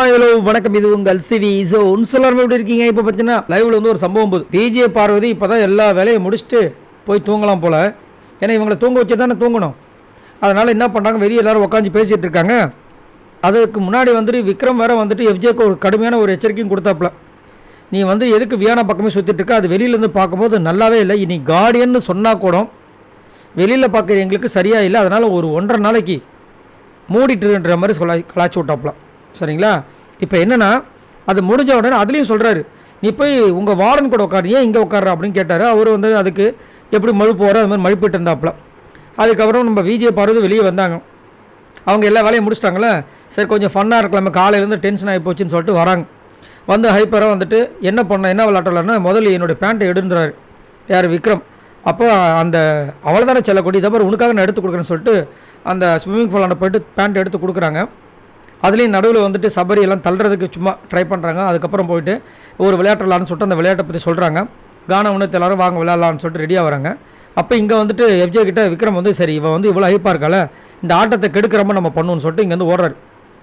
Hello வணக்கம். இது உங்கள் சிவி. ஸோ உன்சலாரம் எப்படி இருக்கீங்க? இப்போ பார்த்தீங்கன்னா லைவ்ல வந்து ஒரு சம்பவம் போகுது. விஜய பார்வதி இப்போ தான் எல்லா வேலையும் முடிச்சுட்டு போய் தூங்கலாம் போல். ஏன்னா இவங்களை தூங்க வச்சு தானே தூங்கணும். அதனால் என்ன பண்ணுறாங்க, வெளியே எல்லோரும் உட்காந்து பேசிகிட்டு இருக்காங்க. அதுக்கு முன்னாடி வந்துட்டு விக்ரம் வேறு வந்துட்டு எஃப்ஜேக்கு ஒரு கடுமையான ஒரு எச்சரிக்கையும் கொடுத்தாப்புல. நீ வந்து எதுக்கு வியானா பக்கமே சுற்றிட்டு இருக்க, அது வெளியிலேருந்து பார்க்கும்போது நல்லாவே இல்லை. இனி கார்டியன்னு சொன்னால் கூட வெளியில் பார்க்குற எங்களுக்கு சரியாக இல்லை. அதனால் ஒரு 1.5 நாளைக்கு மூடிட்டுன்ற மாதிரி கலாச்சி விட்டாப்புல. சரிங்களா? இப்போ என்னென்னா, அது முடிஞ்ச உடனே அதுலேயும் சொல்கிறாரு, நீ போய் உங்கள் வார்டன் கூட உட்காரு, ஏன் இங்கே உட்கார அப்படின்னு கேட்டார். அவர் வந்து அதுக்கு எப்படி மழுப்பு வர அது மாதிரி மழுப்பிட்டு இருந்தாப்புல. அதுக்கப்புறம் நம்ம விஜய பார்வதி வெளியே வந்தாங்க. அவங்க எல்லா வேலையும் முடிச்சிட்டாங்களே, சரி கொஞ்சம் ஃபன்னாக இருக்கலாமே, காலையிலேருந்து டென்ஷன் ஆகி போச்சுன்னு சொல்லிட்டு வராங்க. வந்து ஹைப்பராக வந்துட்டு என்ன விளையாட்டு விளாட்னா, முதல்ல என்னுடைய பேண்ட்டை எடுந்துறாரு யார், விக்ரம். அப்போ அந்த அவ்வளோதானே செல்லக்கூடிய இதை மாதிரி உனக்காக நான் எடுத்து கொடுக்குறேன்னு சொல்லிட்டு அந்த ஸ்விம்மிங் பூலாண்ட போய்ட்டு பேண்ட் எடுத்து கொடுக்குறாங்க. அதுலேயும் நடுவில் வந்துட்டு சபரி எல்லாம் தள்ளுறதுக்கு சும்மா ட்ரை பண்ணுறாங்க. அதுக்கப்புறம் போயிட்டு ஒரு விளையாட்டு விளாட்னு சொல்லிட்டு அந்த விளையாட்டை பற்றி சொல்கிறாங்க. கானம் ஒன்று எல்லோரும் வாங்க விளையாடலான்னு சொல்லிட்டு ரெடியாக வராங்க. அப்போ இங்கே வந்துட்டு எஃப்ஜே கிட்ட விக்ரம் வந்து, சரி இவன் வந்து இவ்வளோ ஹைப்பாக இருக்கால, இந்த ஆட்டத்தை கெடுக்கிறம நம்ம பண்ணுவோன்னு சொல்லிட்டு இங்கே வந்து ஓடுறாரு.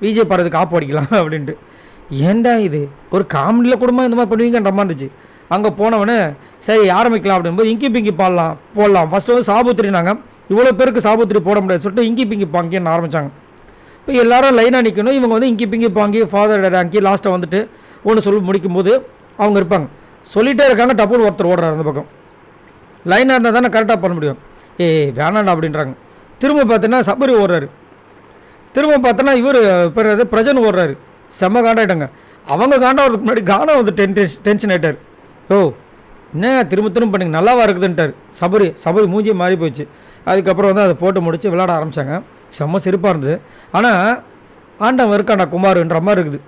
விஜய் பாடுறதுக்கு ஆப்பு அடிக்கலாம் அப்படின்ட்டு. ஏண்டா இது ஒரு காமெடியில் குடும்பம் இந்த மாதிரி பண்ணுவீங்கன்ற மாதிரி இருந்துச்சு. அங்கே போனவனே சரி ஆரம்பிக்கலாம் அப்படின்போது இங்கி பிங்கி போடலாம். ஃபஸ்ட்டு வந்து சாபுத்திரினாங்க. இவ்வளோ பேருக்கு சாபுத்திரி போட முடியாது சொல்லிட்டு இங்கி பிங்கி பாங்கின்னு ஆரம்பித்தாங்க. இப்போ எல்லோரும் லைனாக நிற்கணும். இவங்க வந்து இங்கி பிங்கி பாங்கி ஃபாதர் டேங்கி லாஸ்ட்டை வந்துட்டு ஒன்று சொல்லி முடிக்கும்போது அவங்க இருப்பாங்க. சொல்லிகிட்டே இருக்காங்க. டப்புன்னு ஒருத்தர் ஓடுறாரு அந்த பக்கம். லைனாக இருந்தால் தானே கரெக்டாக பண்ண முடியும். வேணாண்டா அப்படின்றாங்க. திரும்ப பார்த்தோன்னா சபரி ஓடுறாரு. திரும்ப பார்த்தோன்னா இவர் பிறகு பிரஜன் ஓடுறாரு. செம்ம காண்டாயிட்டாங்க. அவங்க காண்டாகிறதுக்கு முன்னாடி கானம் வந்து டென்ஷன் ஆகிட்டார். என்ன திரும்ப பண்ணிங்க, நல்லாவா இருக்குதுன்ட்டார் சபரி மூஞ்சி மாறி போயிடுச்சு. அதுக்கப்புறம் வந்து அதை போட்டு முடித்து விளையாட ஆரம்பித்தாங்க. செம்ம சிறப்பாக இருந்தது. ஆனால் ஆண்டவன் இருக்காண்டா குமாருன்ற மாதிரி இருக்குது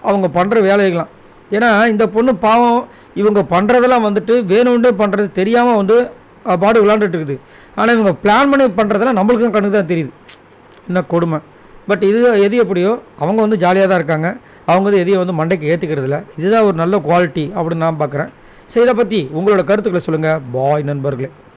அவங்க பண்ணுற வேலைகளாம். ஏன்னா இந்த பொண்ணு பாவம், இவங்க பண்ணுறதெல்லாம் வந்துட்டு வேணும்னே பண்ணுறது தெரியாமல் வந்து பாடு விளாண்டுட்டு இருக்குது. ஆனால் இவங்க பிளான் பண்ணி பண்ணுறதெல்லாம் நம்மளுக்கும் கண்ணுக்கு தான் தெரியுது. என்ன கொடுமை. பட் இது எது எப்படியோ அவங்க வந்து ஜாலியாக தான் இருக்காங்க. அவங்க வந்து எதையும் வந்து மண்டைக்கு ஏற்றிக்கிறதில்ல. இதுதான் ஒரு நல்ல குவாலிட்டி அப்படின்னு நான் பார்க்குறேன். ஸோ இதை பற்றி உங்களோட கருத்துக்களை சொல்லுங்கள். பாய் நண்பர்களே.